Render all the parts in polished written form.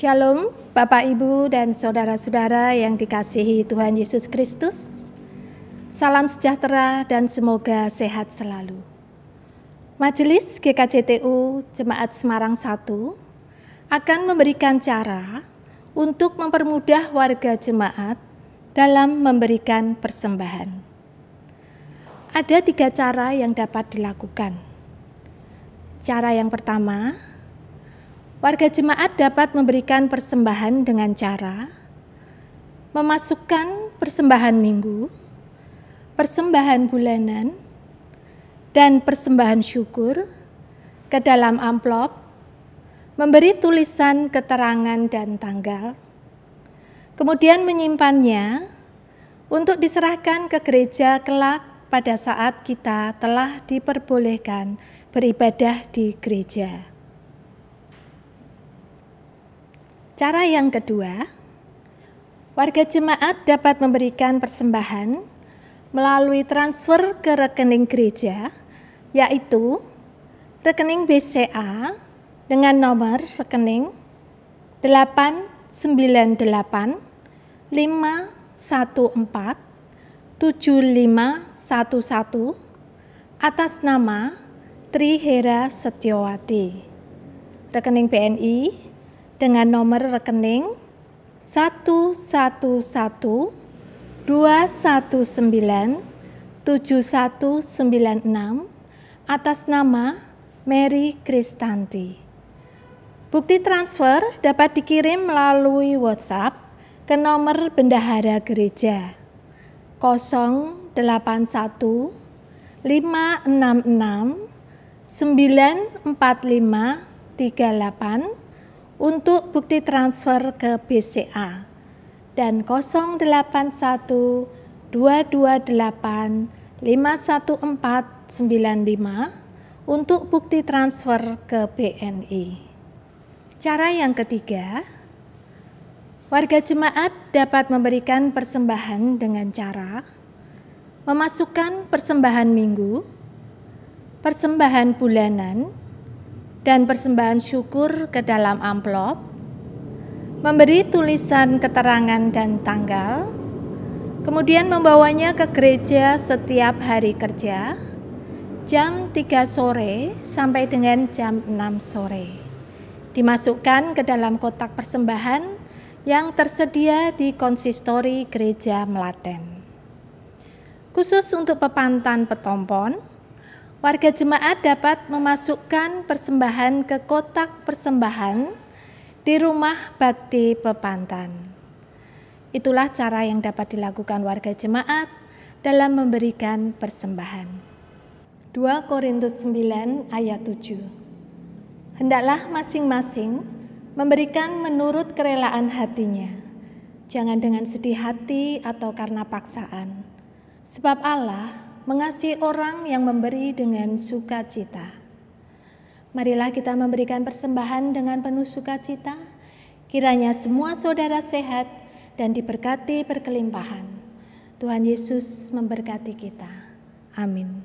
Shalom, Bapak, Ibu, dan saudara-saudara yang dikasihi Tuhan Yesus Kristus. Salam sejahtera dan semoga sehat selalu. Majelis GKJTU Jemaat Semarang 1 akan memberikan cara untuk mempermudah warga jemaat dalam memberikan persembahan. Ada 3 cara yang dapat dilakukan. Cara yang pertama, warga jemaat dapat memberikan persembahan dengan cara memasukkan persembahan minggu, persembahan bulanan, dan persembahan syukur ke dalam amplop, memberi tulisan keterangan dan tanggal, kemudian menyimpannya untuk diserahkan ke gereja kelak pada saat kita telah diperbolehkan beribadah di gereja. Cara yang kedua, warga jemaat dapat memberikan persembahan melalui transfer ke rekening gereja, yaitu rekening BCA dengan nomor rekening 898 514 7511 atas nama Trihera Setiawati. Rekening BNI dengan nomor rekening 111-219-7196 atas nama Mary Kristanti. Bukti transfer dapat dikirim melalui WhatsApp ke nomor bendahara gereja 081 566 94538 untuk bukti transfer ke BCA dan 081 228 51495 untuk bukti transfer ke BNI. Cara yang ketiga, warga jemaat dapat memberikan persembahan dengan cara memasukkan persembahan minggu, persembahan bulanan, dan persembahan syukur ke dalam amplop, memberi tulisan keterangan dan tanggal, kemudian membawanya ke gereja setiap hari kerja, jam 3 sore sampai dengan jam 6 sore. Dimasukkan ke dalam kotak persembahan yang tersedia di konsistori gereja Melaten. Khusus untuk Pepantan Petompon, warga jemaat dapat memasukkan persembahan ke kotak persembahan di rumah bakti Pepantan. Itulah cara yang dapat dilakukan warga jemaat dalam memberikan persembahan. 2 Korintus 9 ayat 7. Hendaklah masing-masing memberikan menurut kerelaan hatinya, jangan dengan sedih hati atau karena paksaan, sebab Allah mengasihi orang yang memberi dengan sukacita. Marilah kita memberikan persembahan dengan penuh sukacita, kiranya semua saudara sehat dan diberkati berkelimpahan. Tuhan Yesus memberkati kita. Amin.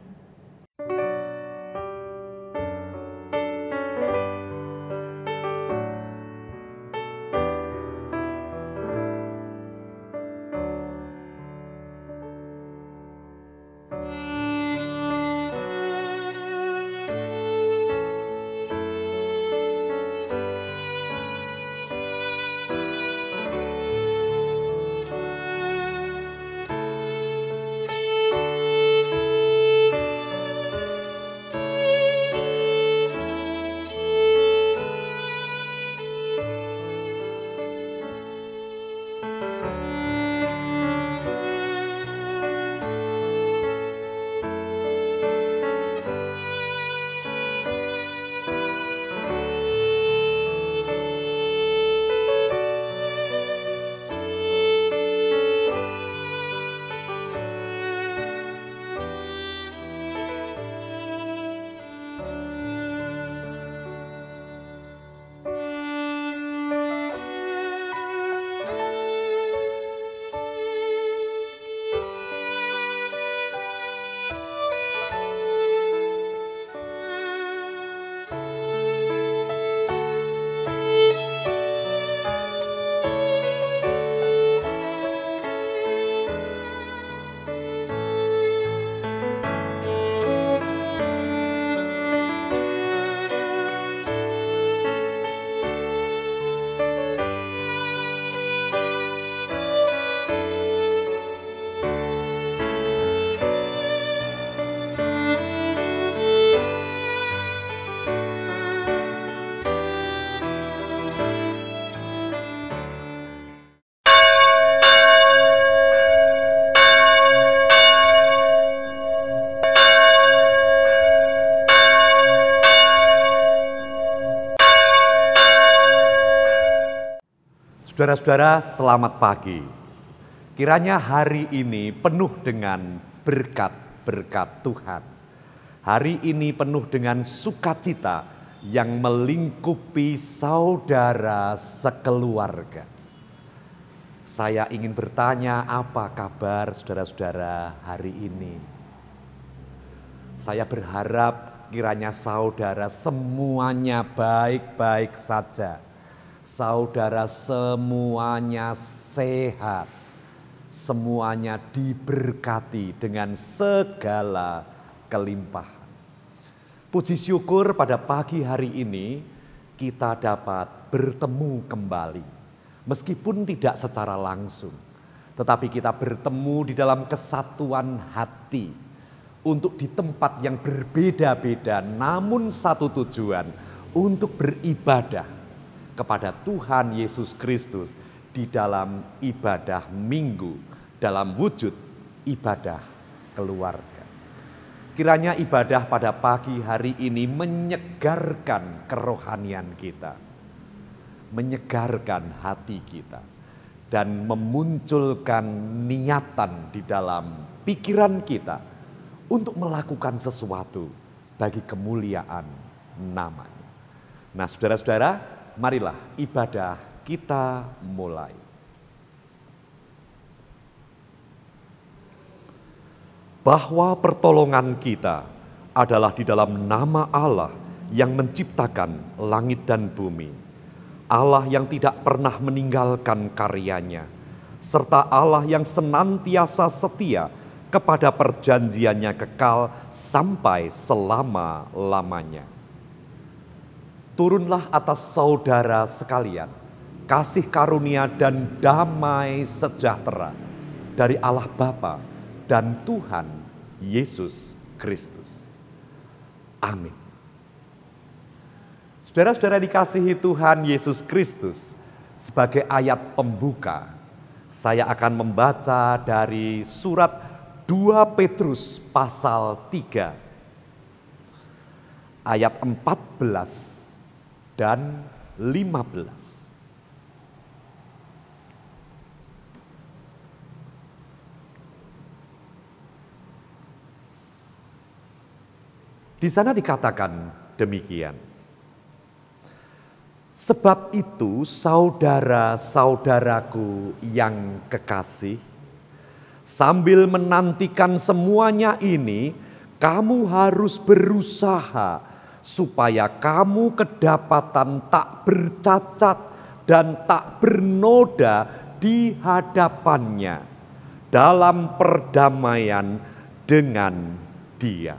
Saudara-saudara, selamat pagi. Kiranya hari ini penuh dengan berkat-berkat Tuhan. Hari ini penuh dengan sukacita yang melingkupi saudara sekeluarga. Saya ingin bertanya, apa kabar saudara-saudara hari ini? Saya berharap kiranya saudara semuanya baik-baik saja. Saudara semuanya sehat. Semuanya diberkati dengan segala kelimpahan. Puji syukur pada pagi hari ini kita dapat bertemu kembali. Meskipun tidak secara langsung, tetapi kita bertemu di dalam kesatuan hati untuk di tempat yang berbeda-beda, namun satu tujuan, untuk beribadah kepada Tuhan Yesus Kristus di dalam ibadah minggu, dalam wujud ibadah keluarga. Kiranya ibadah pada pagi hari ini menyegarkan kerohanian kita, menyegarkan hati kita, dan memunculkan niatan di dalam pikiran kita untuk melakukan sesuatu bagi kemuliaan namanya. Nah, saudara-saudara, marilah ibadah kita mulai. Bahwa pertolongan kita adalah di dalam nama Allah yang menciptakan langit dan bumi. Allah yang tidak pernah meninggalkan karyanya, serta Allah yang senantiasa setia kepada perjanjiannya kekal sampai selama-lamanya. Turunlah atas saudara sekalian kasih karunia dan damai sejahtera dari Allah Bapa dan Tuhan Yesus Kristus. Amin. Saudara-saudara dikasihi Tuhan Yesus Kristus, sebagai ayat pembuka, saya akan membaca dari surat 2 Petrus pasal 3, ayat 14 dan 15. Di sana dikatakan demikian. Sebab itu saudara-saudaraku yang kekasih, sambil menantikan semuanya ini, kamu harus berusaha supaya kamu kedapatan tak bercacat dan tak bernoda di hadapannya dalam perdamaian dengan Dia.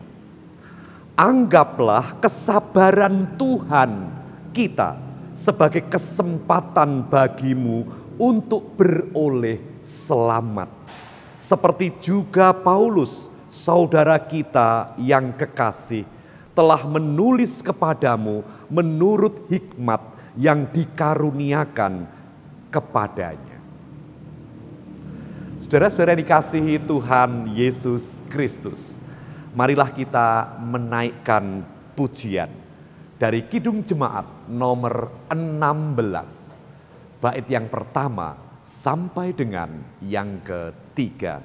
Anggaplah kesabaran Tuhan kita sebagai kesempatan bagimu untuk beroleh selamat. Seperti juga Paulus, saudara kita yang kekasih, telah menulis kepadamu menurut hikmat yang dikaruniakan kepadanya. Saudara-saudara dikasihi Tuhan Yesus Kristus, marilah kita menaikkan pujian dari Kidung Jemaat nomor 16, bait yang pertama sampai dengan yang ketiga.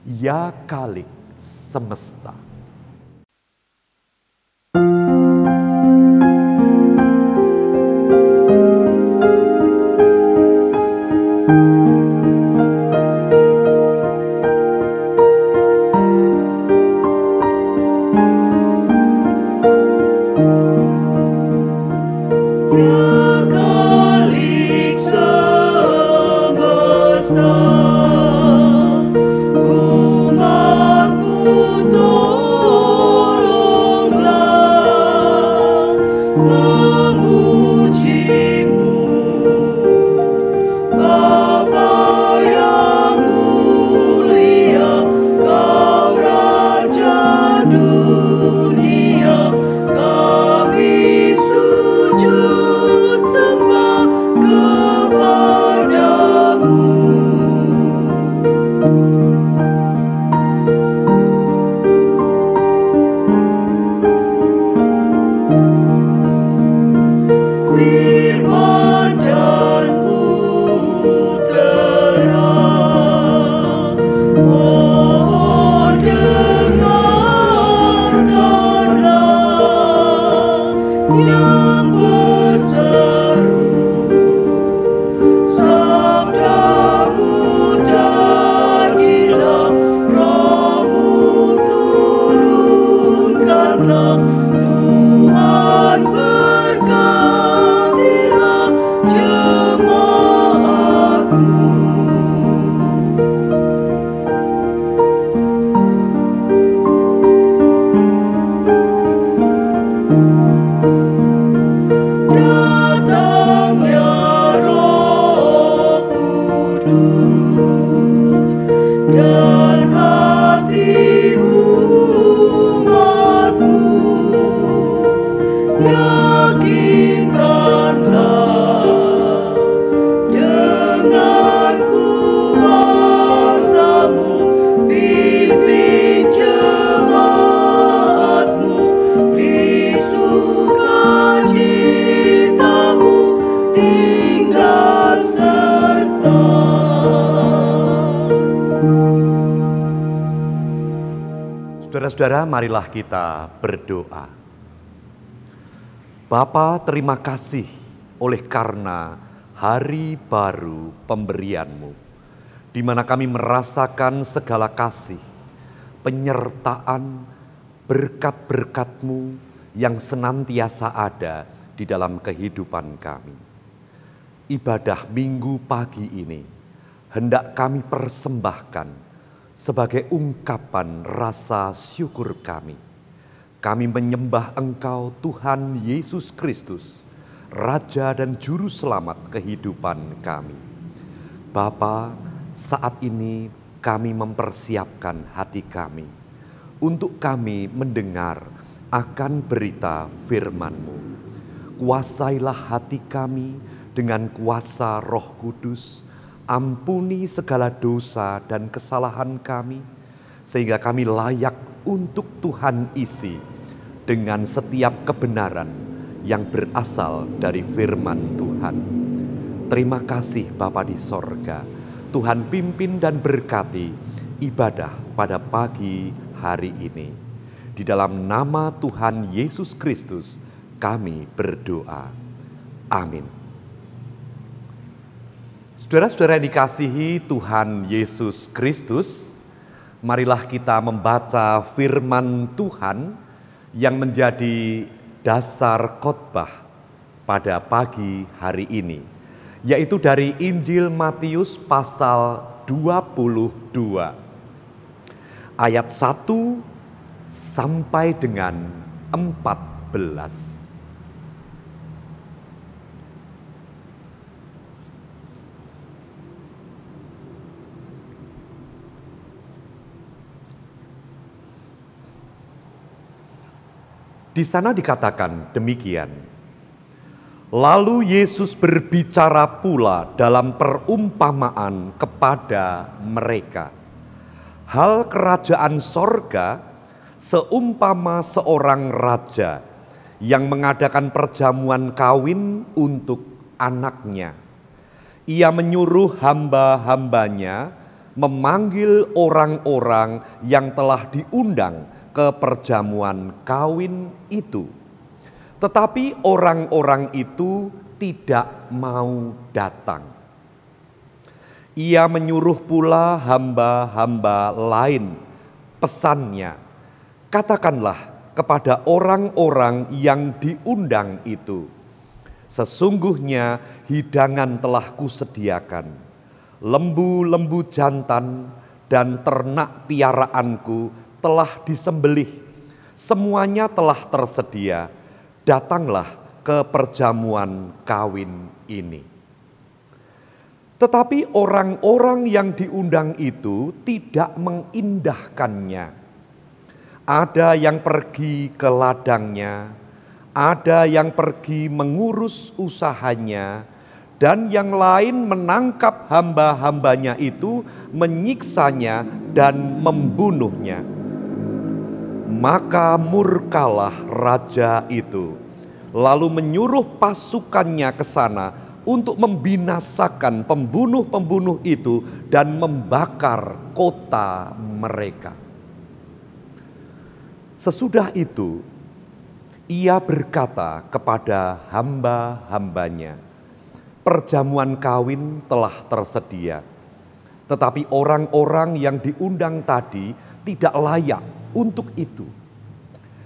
Ya Khalik semesta. Umatmu dan hati umat-Mu. Yakinkanlah dengan kuasa-Mu, pimpin jemaat-Mu di sukacita-Mu tinggal serta. Saudara-saudara, marilah kita berdoa. Bapa, terima kasih oleh karena hari baru pemberian-Mu, di mana kami merasakan segala kasih, penyertaan, berkat-berkat-Mu yang senantiasa ada di dalam kehidupan kami. Ibadah minggu pagi ini hendak kami persembahkan sebagai ungkapan rasa syukur kami. Kami menyembah Engkau Tuhan Yesus Kristus, Raja dan Juru Selamat kehidupan kami. Bapa, saat ini kami mempersiapkan hati kami untuk kami mendengar akan berita firman-Mu. Kuasailah hati kami dengan kuasa Roh Kudus, ampuni segala dosa dan kesalahan kami, sehingga kami layak untuk Tuhan isi dengan setiap kebenaran yang berasal dari firman Tuhan. Terima kasih Bapa di sorga. Tuhan pimpin dan berkati ibadah pada pagi hari ini. Di dalam nama Tuhan Yesus Kristus kami berdoa. Amin. Saudara-saudara yang dikasihi Tuhan Yesus Kristus, marilah kita membaca firman Tuhan yang menjadi dasar khotbah pada pagi hari ini, yaitu dari Injil Matius pasal 22, ayat 1 sampai dengan 14. Di sana dikatakan demikian. Lalu Yesus berbicara pula dalam perumpamaan kepada mereka. Hal kerajaan sorga seumpama seorang raja yang mengadakan perjamuan kawin untuk anaknya. Ia menyuruh hamba-hambanya memanggil orang-orang yang telah diundang ke perjamuan kawin itu. Tetapi orang-orang itu tidak mau datang. Ia menyuruh pula hamba-hamba lain. Pesannya, katakanlah kepada orang-orang yang diundang itu, sesungguhnya hidangan telah kusediakan. Lembu-lembu jantan dan ternak piaraanku telah disembelih, semuanya telah tersedia. Datanglah ke perjamuan kawin ini. Tetapi orang-orang yang diundang itu tidak mengindahkannya. Ada yang pergi ke ladangnya, ada yang pergi mengurus usahanya, dan yang lain menangkap hamba-hambanya itu, menyiksanya dan membunuhnya. Maka murkalah raja itu, lalu menyuruh pasukannya ke sana untuk membinasakan pembunuh-pembunuh itu dan membakar kota mereka. Sesudah itu, ia berkata kepada hamba-hambanya, perjamuan kawin telah tersedia, tetapi orang-orang yang diundang tadi tidak layak untuk itu.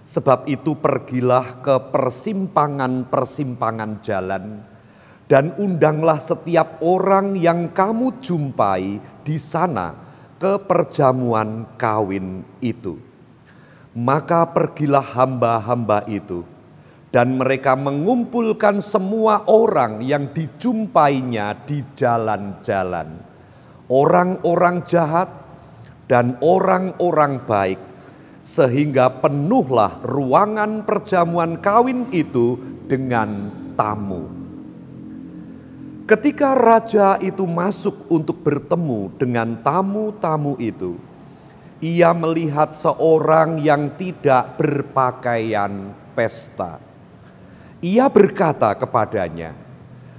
Sebab itu pergilah ke persimpangan-persimpangan jalan dan undanglah setiap orang yang kamu jumpai di sana ke perjamuan kawin itu. Maka pergilah hamba-hamba itu dan mereka mengumpulkan semua orang yang dijumpainya di jalan-jalan. Orang-orang jahat, dan orang-orang baik, sehingga penuhlah ruangan perjamuan kawin itu dengan tamu. Ketika raja itu masuk untuk bertemu dengan tamu-tamu itu, ia melihat seorang yang tidak berpakaian pesta. Ia berkata kepadanya,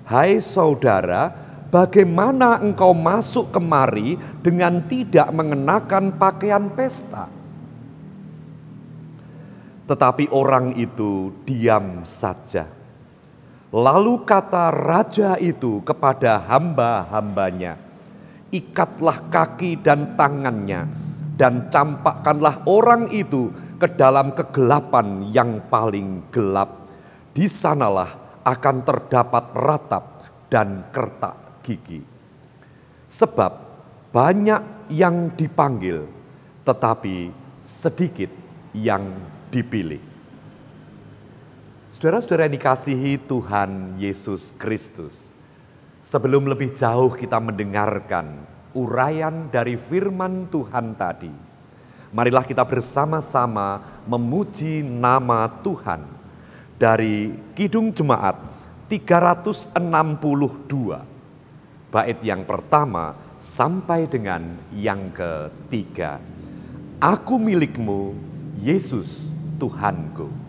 "Hai saudara, bagaimana engkau masuk kemari dengan tidak mengenakan pakaian pesta?" Tetapi orang itu diam saja. Lalu kata raja itu kepada hamba-hambanya, "Ikatlah kaki dan tangannya dan campakkanlah orang itu ke dalam kegelapan yang paling gelap. Di sanalah akan terdapat ratap dan kertak gigi. Sebab banyak yang dipanggil, tetapi sedikit yang dipilih." Saudara-saudara yang dikasihi Tuhan Yesus Kristus, sebelum lebih jauh kita mendengarkan uraian dari firman Tuhan tadi, marilah kita bersama-sama memuji nama Tuhan dari Kidung Jemaat 362, bait yang pertama sampai dengan yang ketiga. Aku milikmu, Yesus Tuhanku.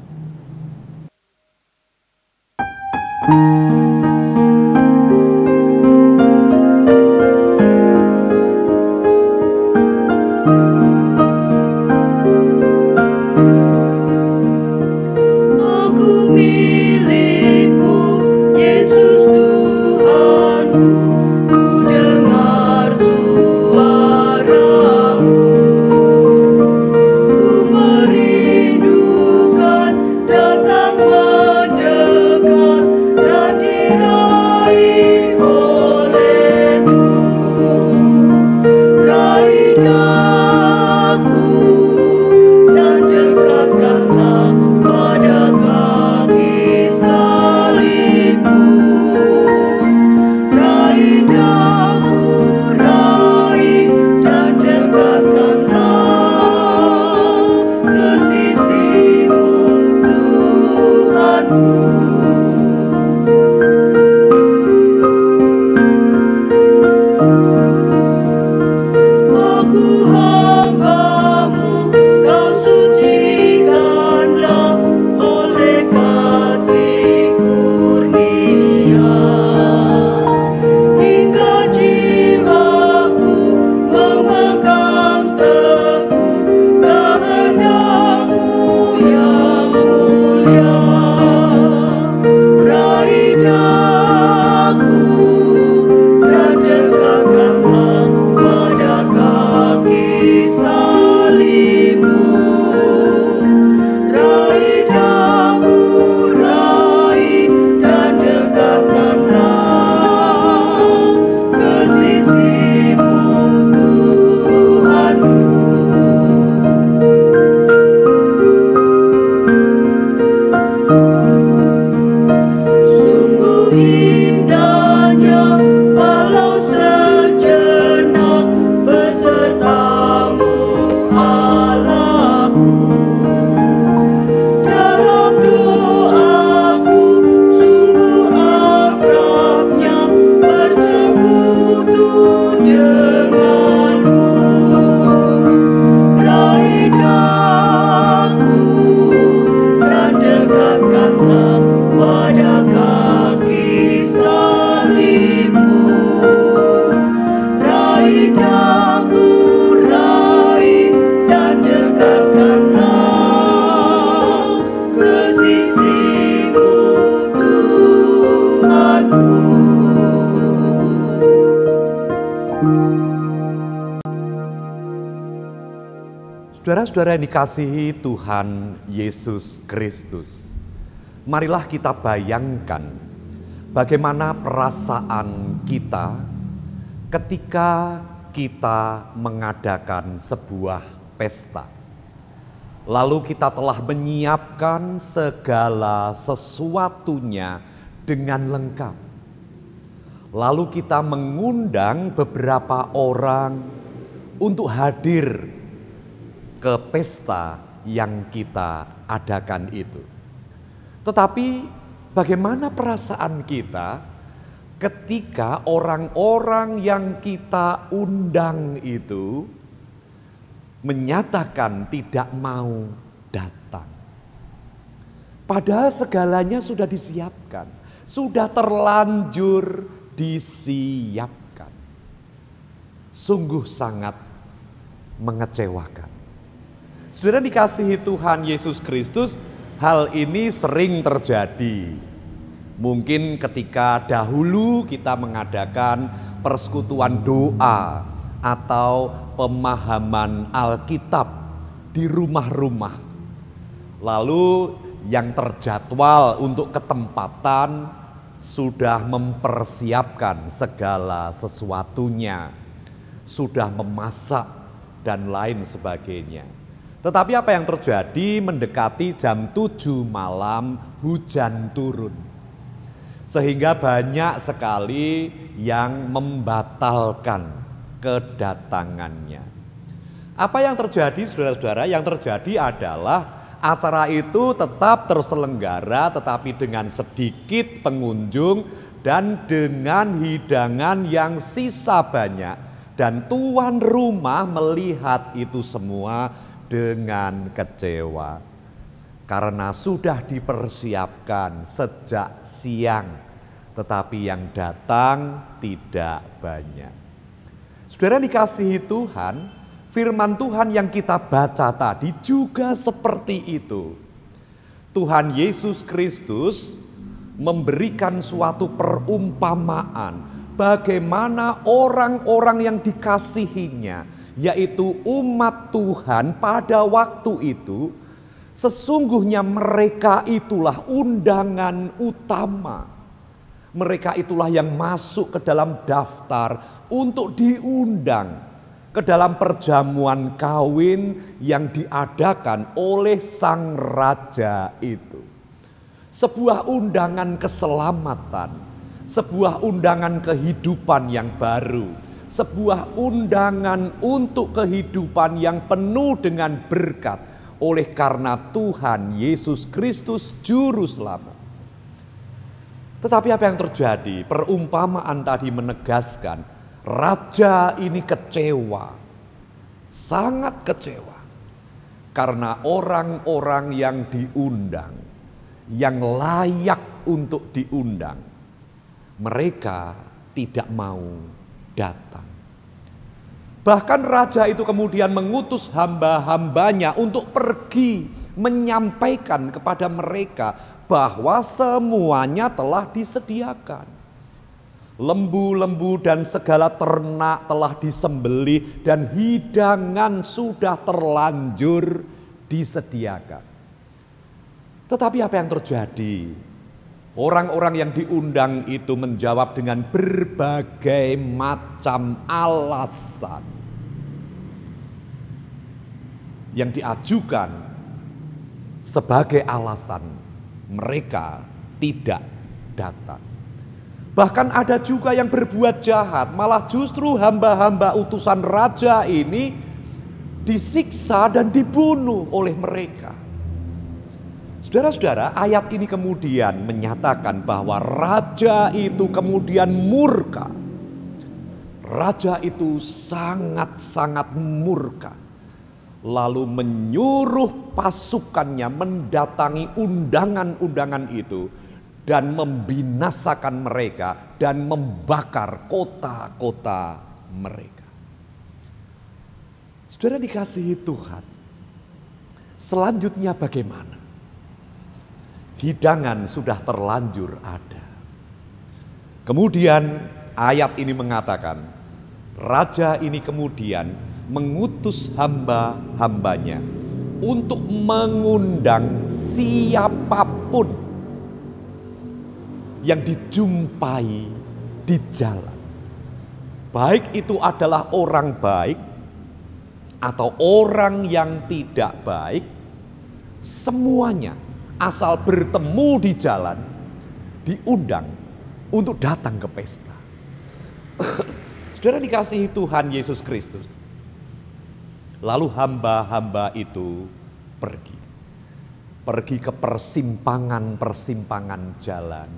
Aku milikmu, Yesus Tuhanku, ku dengar suaramu. Ku merindukan datang mendekat dan diraih olehmu. Raih daku dan dekatkanlah pada kaki salibmu. Raih daku, raih dan dekatkanlah ke sisimu, Tuhanku. Aku hambamu, kau sucikanlah oleh kasih kurnia. Hingga jiwaku memegang teguh kehendak-Mu yang mulia. Raih daku dan dekatkanlah pada kaki salibmu. Raih daku, raih dan dekatkanlah ke sisimu, Tuhanku. Sungguh indahnya walau sejenak besertamu, Allahku. Dalam doaku sungguh akrabnya bersekutu denganmu. Raih daku dan dekatkanlah pada kaki salibmu. Raih daku, raih dan dekatkanlah ke sisimu, Tuhanku. Saudara-saudara yang dikasihi Tuhan Yesus Kristus, marilah kita bayangkan bagaimana perasaan kita ketika kita mengadakan sebuah pesta. Lalu kita telah menyiapkan segala sesuatunya dengan lengkap. Lalu kita mengundang beberapa orang untuk hadir ke pesta yang kita adakan itu. Tetapi bagaimana perasaan kita ketika orang-orang yang kita undang itu menyatakan tidak mau datang? Padahal segalanya sudah disiapkan, sudah terlanjur disiapkan. Sungguh sangat mengecewakan. Saudara dikasihi Tuhan Yesus Kristus, hal ini sering terjadi. Mungkin ketika dahulu kita mengadakan persekutuan doa atau pemahaman Alkitab di rumah-rumah. Lalu yang terjadwal untuk ketempatan sudah mempersiapkan segala sesuatunya, sudah memasak dan lain sebagainya. Tetapi apa yang terjadi, mendekati jam 7 malam hujan turun. Sehingga banyak sekali yang membatalkan kedatangannya. Apa yang terjadi saudara-saudara? Yang terjadi adalah acara itu tetap terselenggara tetapi dengan sedikit pengunjung dan dengan hidangan yang sisa banyak. Dan tuan rumah melihat itu semua dengan kecewa. Karena sudah dipersiapkan sejak siang, tetapi yang datang tidak banyak. Saudara dikasihi Tuhan, firman Tuhan yang kita baca tadi juga seperti itu. Tuhan Yesus Kristus memberikan suatu perumpamaan bagaimana orang-orang yang dikasihinya, yaitu umat Tuhan pada waktu itu, sesungguhnya mereka itulah undangan utama. Mereka itulah yang masuk ke dalam daftar untuk diundang ke dalam perjamuan kawin yang diadakan oleh sang raja itu. Sebuah undangan keselamatan, sebuah undangan kehidupan yang baru, sebuah undangan untuk kehidupan yang penuh dengan berkat. Oleh karena Tuhan Yesus Kristus Juru Selamat. Tetapi apa yang terjadi? Perumpamaan tadi menegaskan, raja ini kecewa, sangat kecewa. Karena orang-orang yang diundang, yang layak untuk diundang, mereka tidak mau datang. Bahkan raja itu kemudian mengutus hamba-hambanya untuk pergi menyampaikan kepada mereka bahwa semuanya telah disediakan. Lembu-lembu dan segala ternak telah disembelih dan hidangan sudah terlanjur disediakan. Tetapi apa yang terjadi? Orang-orang yang diundang itu menjawab dengan berbagai macam alasan yang diajukan sebagai alasan mereka tidak datang. Bahkan ada juga yang berbuat jahat, malah justru hamba-hamba utusan raja ini disiksa dan dibunuh oleh mereka. Saudara-saudara, ayat ini kemudian menyatakan bahwa raja itu kemudian murka. Raja itu sangat-sangat murka. Lalu menyuruh pasukannya mendatangi undangan-undangan itu dan membinasakan mereka dan membakar kota-kota mereka. Saudara dikasihi Tuhan, selanjutnya bagaimana? Hidangan sudah terlanjur ada. Kemudian ayat ini mengatakan, raja ini kemudian mengutus hamba-hambanya untuk mengundang siapapun yang dijumpai di jalan. Baik itu adalah orang baik atau orang yang tidak baik, semuanya asal bertemu di jalan diundang untuk datang ke pesta. Saudara dikasihi Tuhan Yesus Kristus, Lalu hamba-hamba itu pergi. Pergi ke persimpangan-persimpangan jalan.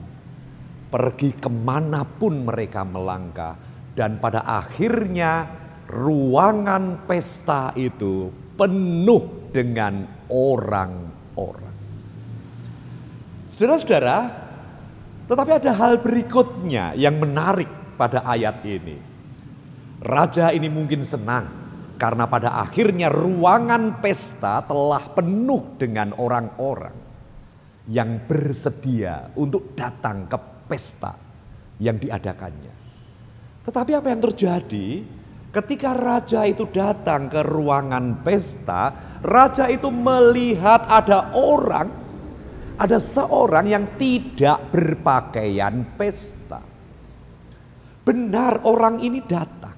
Pergi kemanapun mereka melangkah. Dan pada akhirnya ruangan pesta itu penuh dengan orang-orang. Saudara-saudara, tetapi ada hal berikutnya yang menarik pada ayat ini. Raja ini mungkin senang karena pada akhirnya ruangan pesta telah penuh dengan orang-orang yang bersedia untuk datang ke pesta yang diadakannya. Tetapi apa yang terjadi ketika raja itu datang ke ruangan pesta? Raja itu melihat ada seorang yang tidak berpakaian pesta. Benar, orang ini datang.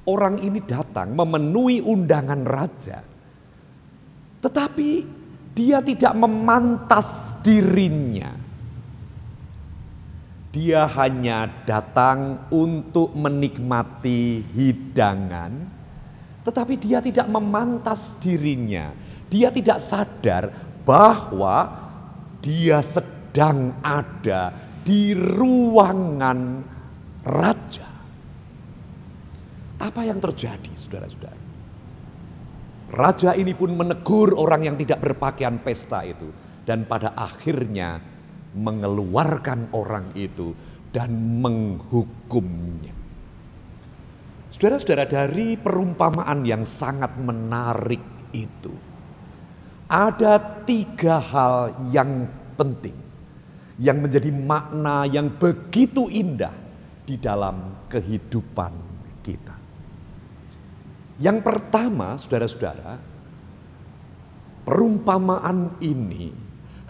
Orang ini datang memenuhi undangan raja. Tetapi dia tidak memantas dirinya. Dia hanya datang untuk menikmati hidangan. Tetapi dia tidak memantas dirinya. Dia tidak sadar bahwa dia sedang ada di ruangan raja. Apa yang terjadi, saudara-saudara? Raja ini pun menegur orang yang tidak berpakaian pesta itu. Dan pada akhirnya mengeluarkan orang itu dan menghukumnya. Saudara-saudara, dari perumpamaan yang sangat menarik itu, ada 3 hal yang penting yang menjadi makna yang begitu indah di dalam kehidupan kita. Yang pertama, saudara-saudara, perumpamaan ini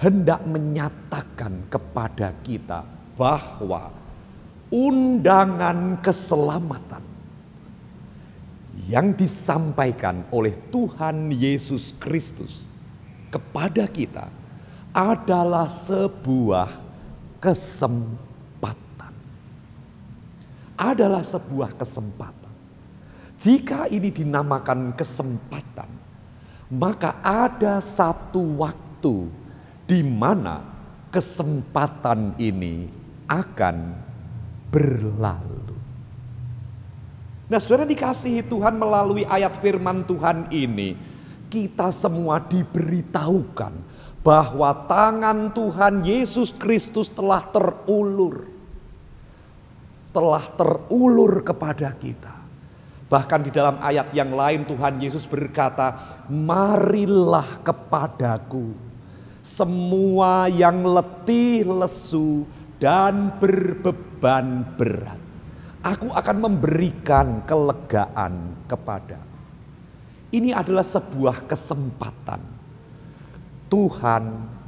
hendak menyatakan kepada kita bahwa undangan keselamatan yang disampaikan oleh Tuhan Yesus Kristus kepada kita adalah sebuah kesempatan. Adalah sebuah kesempatan. Jika ini dinamakan kesempatan, maka ada satu waktu di mana kesempatan ini akan berlalu. Nah, saudara dikasihi Tuhan, melalui ayat firman Tuhan ini, kita semua diberitahukan bahwa tangan Tuhan Yesus Kristus telah terulur. Telah terulur kepada kita. Bahkan di dalam ayat yang lain Tuhan Yesus berkata, "Marilah kepadaku semua yang letih, lesu, dan berbeban berat. Aku akan memberikan kelegaan kepadamu." Ini adalah sebuah kesempatan. Tuhan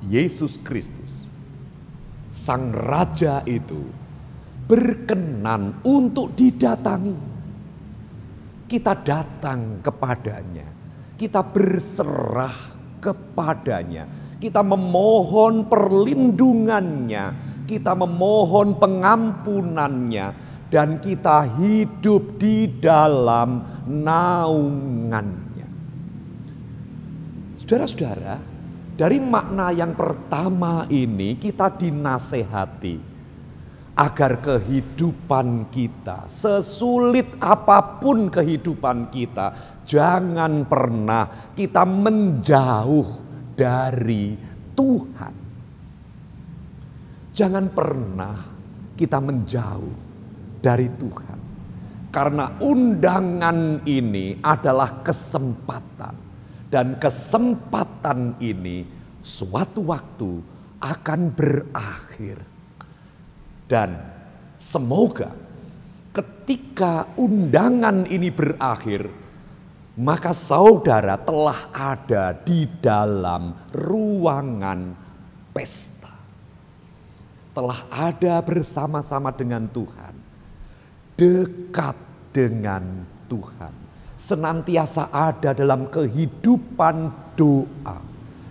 Yesus Kristus, Sang Raja itu, berkenan untuk didatangi. Kita datang kepadanya, kita berserah kepadanya, kita memohon perlindungannya, kita memohon pengampunannya, dan kita hidup di dalam naungannya. Saudara-saudara, dari makna yang pertama ini kita dinasehati agar kehidupan kita, sesulit apapun kehidupan kita, jangan pernah kita menjauh dari Tuhan. Jangan pernah kita menjauh dari Tuhan. Karena undangan ini adalah kesempatan. Dan kesempatan ini suatu waktu akan berakhir. Dan semoga ketika undangan ini berakhir, maka saudara telah ada di dalam ruangan pesta. Telah ada bersama-sama dengan Tuhan. Dekat dengan Tuhan. Senantiasa ada dalam kehidupan doa.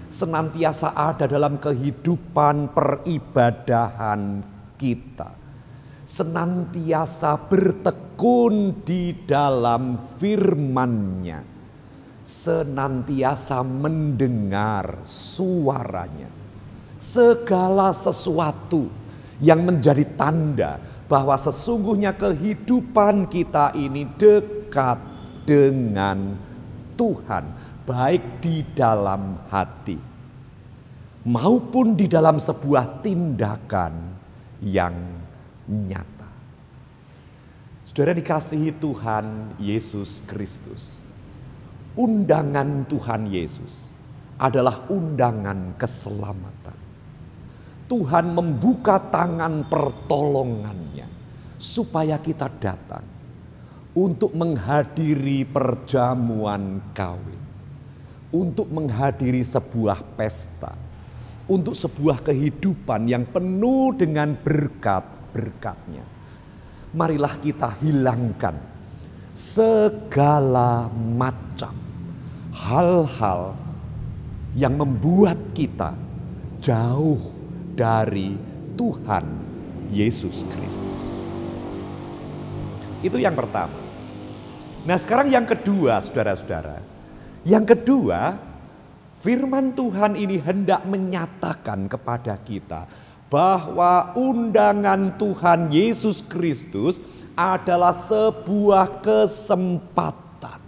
Senantiasa ada dalam kehidupan peribadahan kita. Senantiasa bertekun di dalam firman-Nya. senantiasa mendengar suaranya. Segala sesuatu yang menjadi tanda bahwa sesungguhnya kehidupan kita ini dekat dengan Tuhan, baik di dalam hati maupun di dalam sebuah tindakan yang nyata. Saudara dikasihi Tuhan Yesus Kristus, undangan Tuhan Yesus adalah undangan keselamatan. Tuhan membuka tangan pertolongannya supaya kita datang untuk menghadiri perjamuan kawin, untuk menghadiri sebuah pesta, untuk sebuah kehidupan yang penuh dengan berkat-berkatnya. Marilah kita hilangkan segala macam hal-hal yang membuat kita jauh dari Tuhan Yesus Kristus. Itu yang pertama. Nah, sekarang yang kedua, saudara-saudara. Yang kedua, firman Tuhan ini hendak menyatakan kepada kita bahwa undangan Tuhan Yesus Kristus adalah sebuah kesempatan.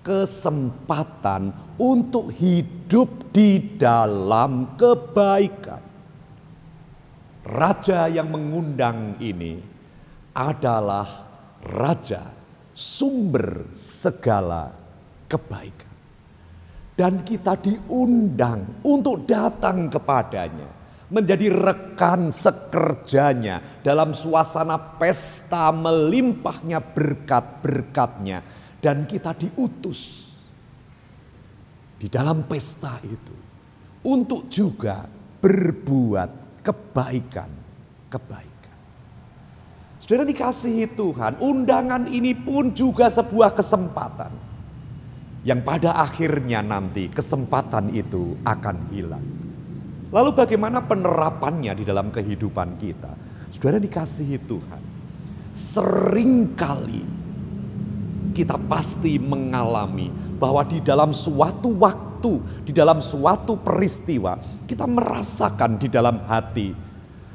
Kesempatan untuk hidup di dalam kebaikan. Raja yang mengundang ini adalah Raja sumber segala kebaikan. Dan kita diundang untuk datang kepadanya, menjadi rekan sekerjanya dalam suasana pesta melimpahnya berkat-berkatnya. Dan kita diutus di dalam pesta itu untuk juga berbuat kebaikan. Saudara dikasihi Tuhan, undangan ini pun juga sebuah kesempatan yang pada akhirnya nanti kesempatan itu akan hilang. Lalu bagaimana penerapannya di dalam kehidupan kita? Saudara dikasihi Tuhan, seringkali kita pasti mengalami bahwa di dalam suatu waktu, di dalam suatu peristiwa, kita merasakan di dalam hati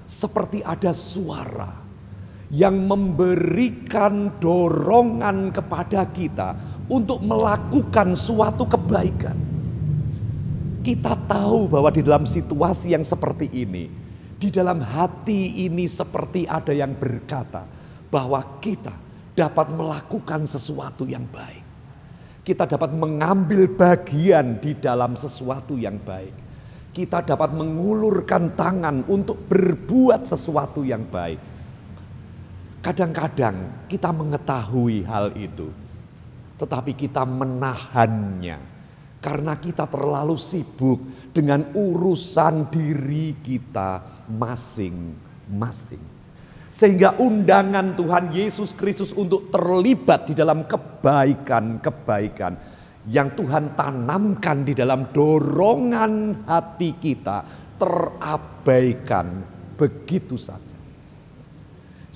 seperti ada suara yang memberikan dorongan kepada kita untuk melakukan suatu kebaikan. Kita tahu bahwa di dalam situasi yang seperti ini, di dalam hati ini seperti ada yang berkata bahwa kita dapat melakukan sesuatu yang baik. Kita dapat mengambil bagian di dalam sesuatu yang baik. Kita dapat mengulurkan tangan untuk berbuat sesuatu yang baik. Kadang-kadang kita mengetahui hal itu, tetapi kita menahannya karena kita terlalu sibuk dengan urusan diri kita masing-masing. Sehingga undangan Tuhan Yesus Kristus untuk terlibat di dalam kebaikan-kebaikan yang Tuhan tanamkan di dalam dorongan hati kita terabaikan begitu saja.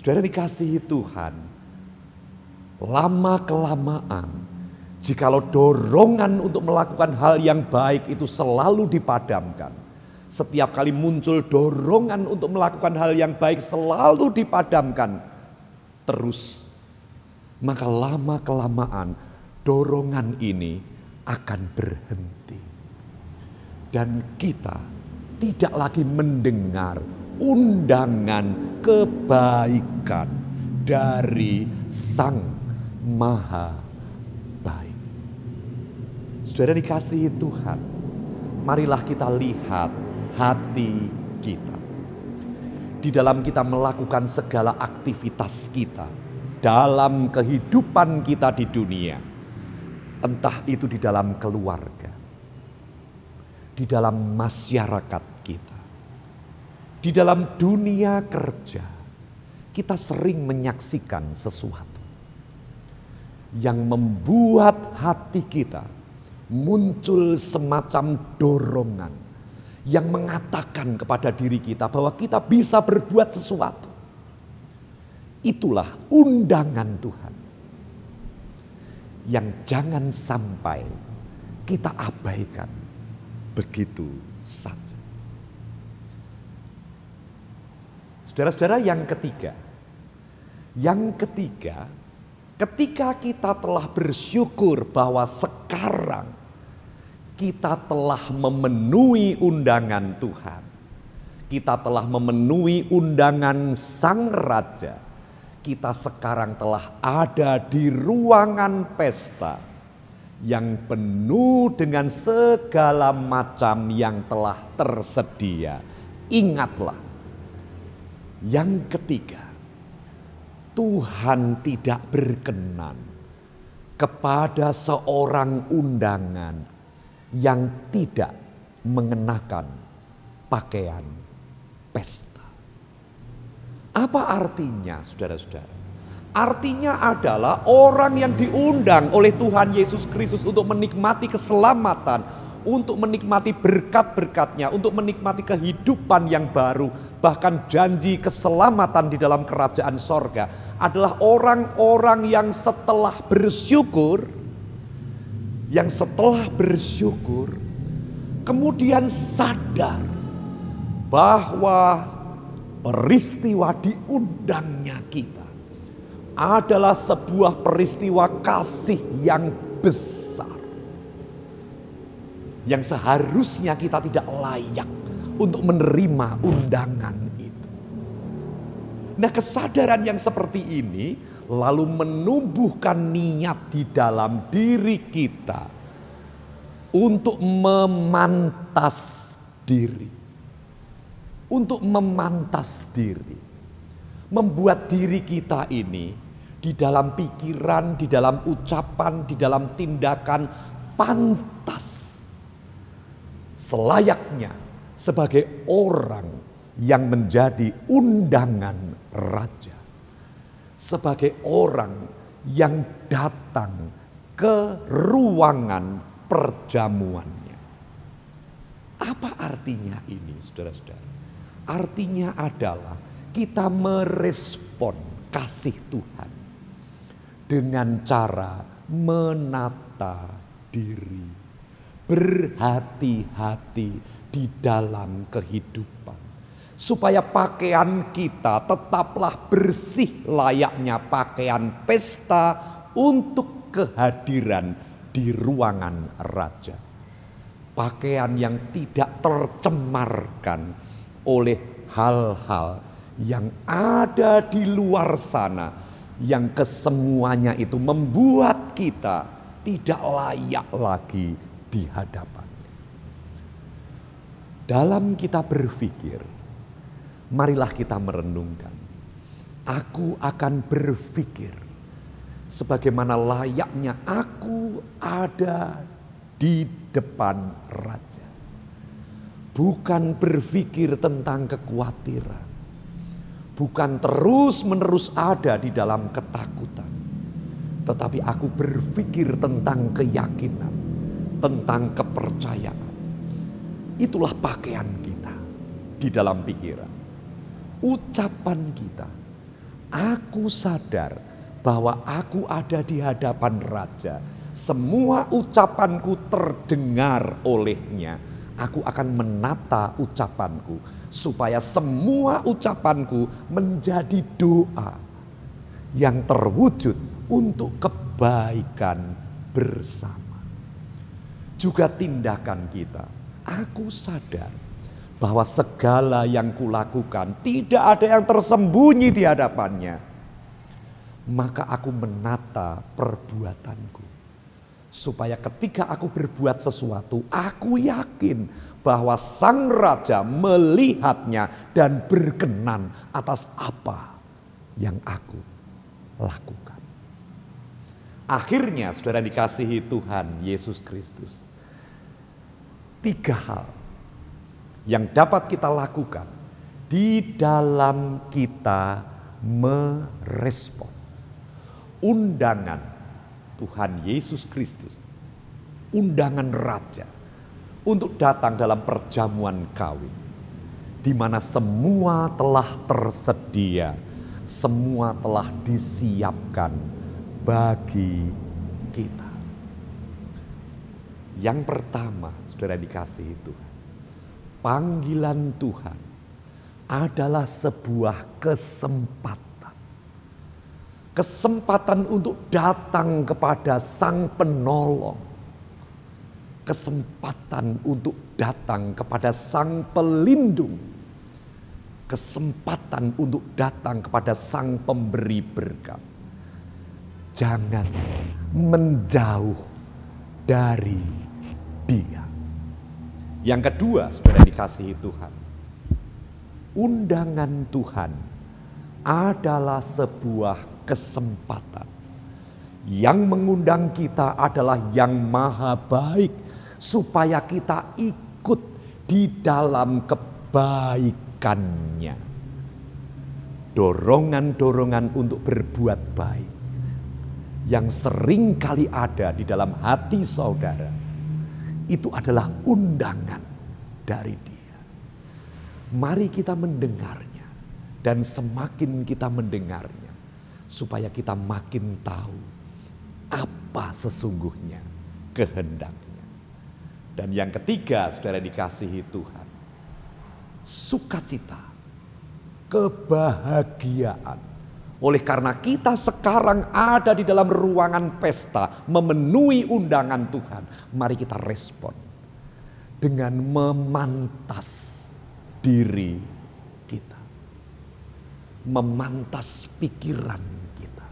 Saudara dikasihi Tuhan, lama-kelamaan jikalau dorongan untuk melakukan hal yang baik itu selalu dipadamkan, setiap kali muncul dorongan untuk melakukan hal yang baik selalu dipadamkan terus, maka lama-kelamaan dorongan ini akan berhenti. Dan kita tidak lagi mendengar undangan kebaikan dari Sang Maha Baik. Saudara dikasihi Tuhan, marilah kita lihat hati kita. Di dalam kita melakukan segala aktivitas kita, dalam kehidupan kita di dunia, entah itu di dalam keluarga, di dalam masyarakat kita, di dalam dunia kerja, kita sering menyaksikan sesuatu yang membuat hati kita muncul semacam dorongan yang mengatakan kepada diri kita bahwa kita bisa berbuat sesuatu. Itulah undangan Tuhan yang jangan sampai kita abaikan begitu saja. Saudara-saudara, yang ketiga, ketika kita telah bersyukur bahwa sekarang kita telah memenuhi undangan Tuhan, kita telah memenuhi undangan Sang Raja, kita sekarang telah ada di ruangan pesta yang penuh dengan segala macam yang telah tersedia. Ingatlah, yang ketiga, Tuhan tidak berkenan kepada seorang undangan yang tidak mengenakan pakaian pesta. Apa artinya, saudara-saudara? Artinya adalah orang yang diundang oleh Tuhan Yesus Kristus untuk menikmati keselamatan, untuk menikmati berkat-berkatnya, untuk menikmati kehidupan yang baru, bahkan janji keselamatan di dalam kerajaan sorga, adalah orang-orang yang setelah bersyukur, kemudian sadar bahwa peristiwa diundangnya kita adalah sebuah peristiwa kasih yang besar, yang seharusnya kita tidak layak untuk menerima undangan itu. Nah, kesadaran yang seperti ini lalu menumbuhkan niat di dalam diri kita untuk memantas diri. Membuat diri kita ini di dalam pikiran, di dalam ucapan, di dalam tindakan pantas selayaknya sebagai orang yang menjadi undangan raja, sebagai orang yang datang ke ruangan perjamuannya. Apa artinya ini, saudara-saudara? Artinya adalah kita merespon kasih Tuhan dengan cara menata diri, berhati-hati di dalam kehidupan, supaya pakaian kita tetaplah bersih layaknya pakaian pesta untuk kehadiran di ruangan raja. Pakaian yang tidak tercemarkan oleh hal-hal yang ada di luar sana, yang kesemuanya itu membuat kita tidak layak lagi di hadapannya. Dalam kita berpikir, marilah kita merenungkan. Aku akan berpikir sebagaimana layaknya aku ada di depan raja. Bukan berpikir tentang kekhawatiran, bukan terus-menerus ada di dalam ketakutan, tetapi aku berpikir tentang keyakinan, tentang kepercayaan. Itulah pakaian kita di dalam pikiran. Ucapan kita, aku sadar bahwa aku ada di hadapan raja. Semua ucapanku terdengar olehnya. Aku akan menata ucapanku supaya semua ucapanku menjadi doa yang terwujud untuk kebaikan bersama. Juga tindakan kita. Aku sadar bahwa segala yang kulakukan tidak ada yang tersembunyi di hadapannya. Maka aku menata perbuatanku. Supaya ketika aku berbuat sesuatu, aku yakin bahwa Sang Raja melihatnya dan berkenan atas apa yang aku lakukan. Akhirnya, saudara dikasihi Tuhan Yesus Kristus, 3 hal yang dapat kita lakukan di dalam kita merespon undangan Tuhan Yesus Kristus, undangan raja untuk datang dalam perjamuan kawin, di mana semua telah tersedia, semua telah disiapkan bagi kita. Yang pertama, saudara dikasihi Tuhan, panggilan Tuhan adalah sebuah kesempatan. Kesempatan untuk datang kepada Sang Penolong. Kesempatan untuk datang kepada Sang Pelindung. Kesempatan untuk datang kepada Sang Pemberi berkat. Jangan menjauh dari Dia. Yang kedua, saudara dikasihi Tuhan, undangan Tuhan adalah sebuah kesempatan. Yang mengundang kita adalah Yang Maha Baik, supaya kita ikut di dalam kebaikannya. Dorongan-dorongan untuk berbuat baik yang sering kali ada di dalam hati saudara, itu adalah undangan dari Dia. Mari kita mendengarnya, dan semakin kita mendengarnya, supaya kita makin tahu apa sesungguhnya kehendaknya. Dan yang ketiga, saudara dikasihi Tuhan, sukacita, kebahagiaan. Oleh karena kita sekarang ada di dalam ruangan pesta, memenuhi undangan Tuhan, mari kita respon dengan memantas diri kita, memantas pikiran kita,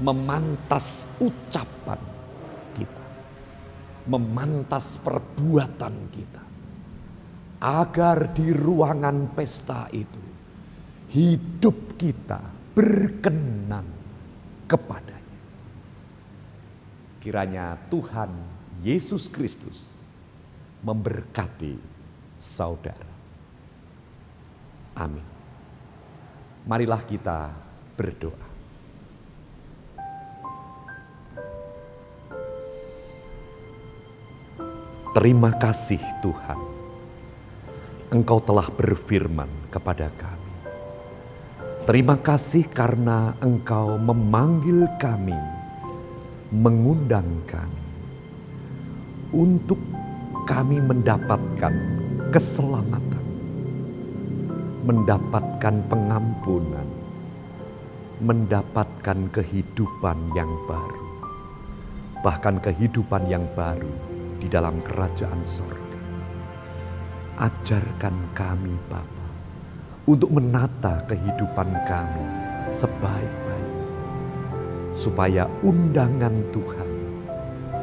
memantas ucapan kita, memantas perbuatan kita, agar di ruangan pesta itu hidup kita berkenan kepadanya. Kiranya Tuhan Yesus Kristus memberkati saudara. Amin. Marilah kita berdoa. Terima kasih Tuhan, Engkau telah berfirman kepada kami. Terima kasih karena Engkau memanggil kami, mengundang kami, untuk kami mendapatkan keselamatan, mendapatkan pengampunan, mendapatkan kehidupan yang baru, bahkan kehidupan yang baru di dalam kerajaan sorga. Ajarkan kami Bapa, untuk menata kehidupan kami sebaik-baiknya, supaya undangan Tuhan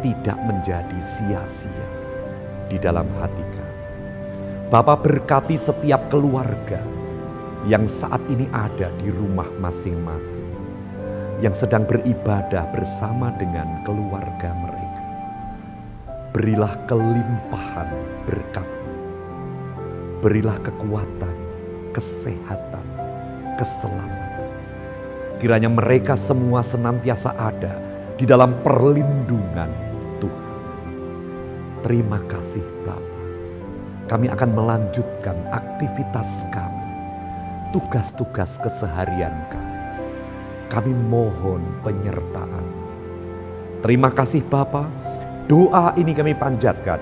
tidak menjadi sia-sia di dalam hati kami. Bapa, berkati setiap keluarga yang saat ini ada di rumah masing-masing, yang sedang beribadah bersama dengan keluarga mereka. Berilah kelimpahan berkat-Mu, berilah kekuatan, kesehatan, keselamatan. Kiranya mereka semua senantiasa ada di dalam perlindungan Tuhan. Terima kasih Bapa. Kami akan melanjutkan aktivitas kami, tugas-tugas keseharian kami. Kami mohon penyertaan. Terima kasih Bapa. Doa ini kami panjatkan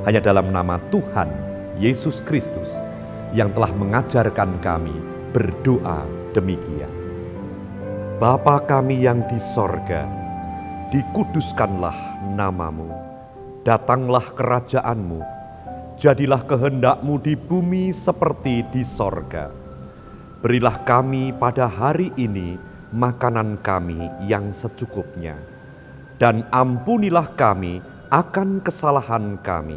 hanya dalam nama Tuhan Yesus Kristus, yang telah mengajarkan kami berdoa demikian. Bapa kami yang di sorga, dikuduskanlah nama-Mu, datanglah kerajaan-Mu, jadilah kehendak-Mu di bumi seperti di sorga. Berilah kami pada hari ini makanan kami yang secukupnya, dan ampunilah kami akan kesalahan kami,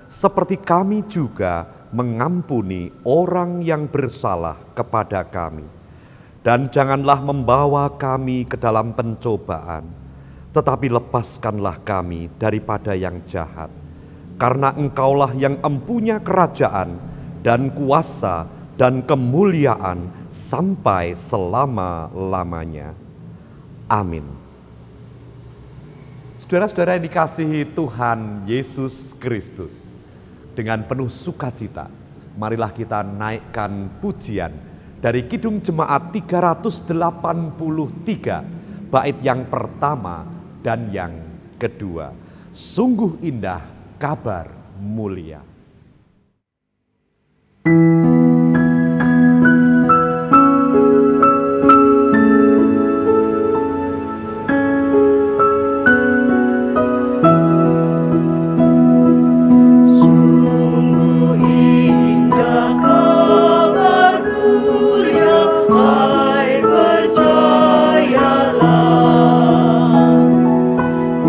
seperti kami juga mengampuni orang yang bersalah kepada kami. Dan janganlah membawa kami ke dalam pencobaan, tetapi lepaskanlah kami daripada yang jahat. Karena Engkaulah yang empunya kerajaan dan kuasa dan kemuliaan sampai selama-lamanya. Amin. Saudara-saudara yang dikasihi Tuhan Yesus Kristus, dengan penuh sukacita, marilah kita naikkan pujian dari Kidung Jemaat 383 bait yang pertama dan yang kedua. Sungguh indah kabar mulia.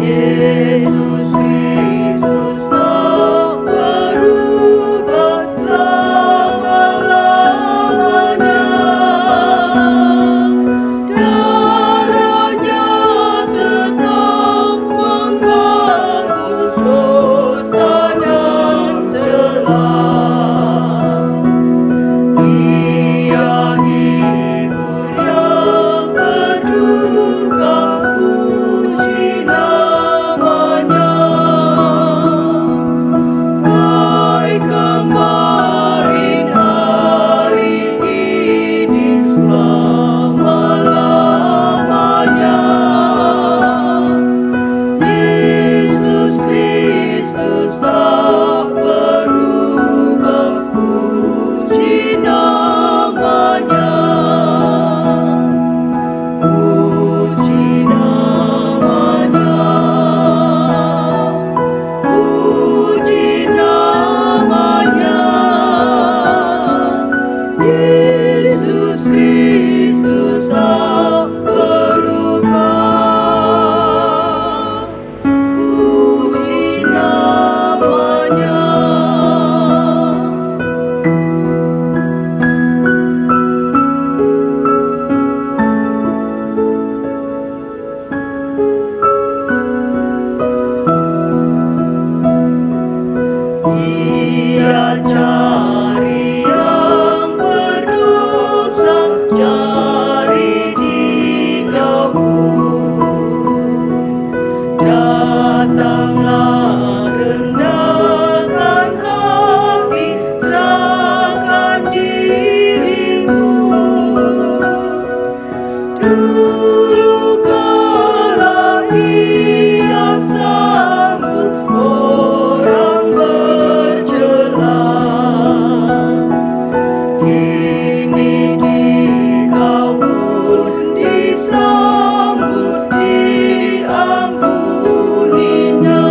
Yesus Kristus tak berubah selama-lamanya. Darahnya tetap menghapus dosa dan celah. Ia hibur yang berduka, puji namanya. Baik kemarin, hari ini, selama-lamanya. Yesus Kristus tak berubah, puji namanya. Puji namanya. Puji namanya. Yesus Kristus tak berubah, puji namanya. Ia cari yang berdosa, cari dijauh. Datanglah, rendahkan hati, serahkan dirimu. Dulu kala ia sambut orang bercela, kini dikau pun disambut, diampuninya.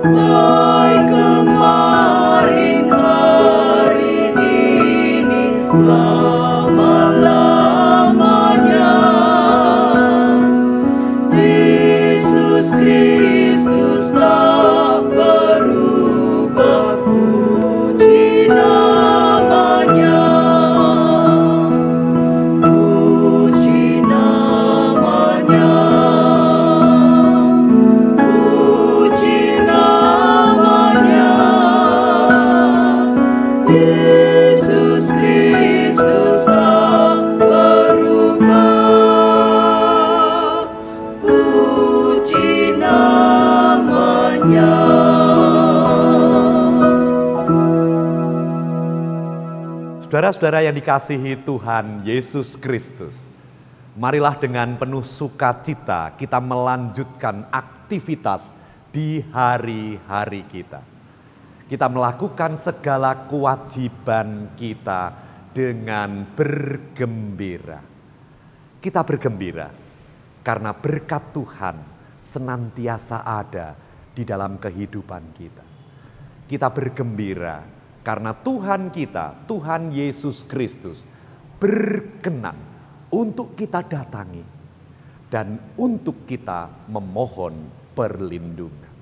Baik kemarin, hari ini, selama-lamanya. Yesus Kristus tak berubah, puji namanya. Puji namanya. Puji namanya. Yesus Kristus tak berubah, puji namanya. Saudara-saudara yang dikasihi Tuhan Yesus Kristus, marilah dengan penuh sukacita kita melanjutkan aktivitas di hari-hari kita. Kita melakukan segala kewajiban kita dengan bergembira. Kita bergembira karena berkat Tuhan senantiasa ada di dalam kehidupan kita. Kita bergembira karena Tuhan kita, Tuhan Yesus Kristus, berkenan untuk kita datangi dan untuk kita memohon perlindungan.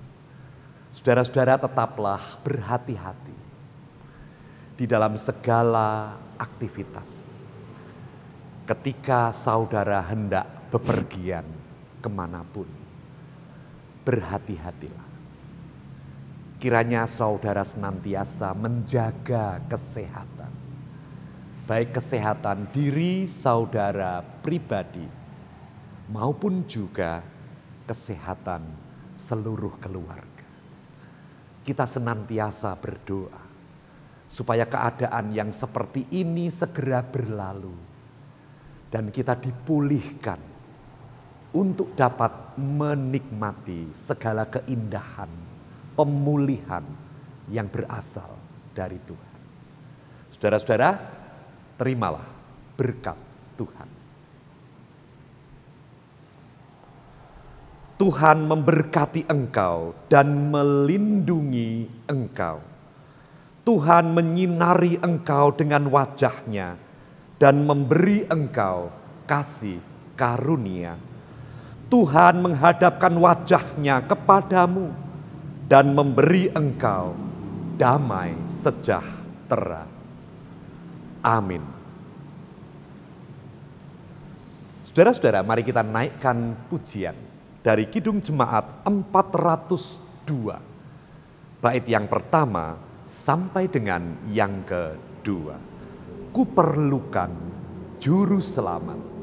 Saudara-saudara, tetaplah berhati-hati di dalam segala aktivitas. Ketika saudara hendak bepergian kemanapun, berhati-hatilah. Kiranya saudara senantiasa menjaga kesehatan. Baik kesehatan diri saudara pribadi maupun juga kesehatan seluruh keluarga. Kita senantiasa berdoa supaya keadaan yang seperti ini segera berlalu dan kita dipulihkan untuk dapat menikmati segala keindahan, pemulihan yang berasal dari Tuhan. Saudara-saudara, terimalah berkat Tuhan. Tuhan memberkati engkau dan melindungi engkau. Tuhan menyinari engkau dengan wajah-Nya dan memberi engkau kasih karunia. Tuhan menghadapkan wajah-Nya kepadamu dan memberi engkau damai sejahtera. Amin. Saudara-saudara, mari kita naikkan pujian dari Kidung Jemaat 402. Bait yang pertama sampai dengan yang kedua. Kuperlukan juru selamat.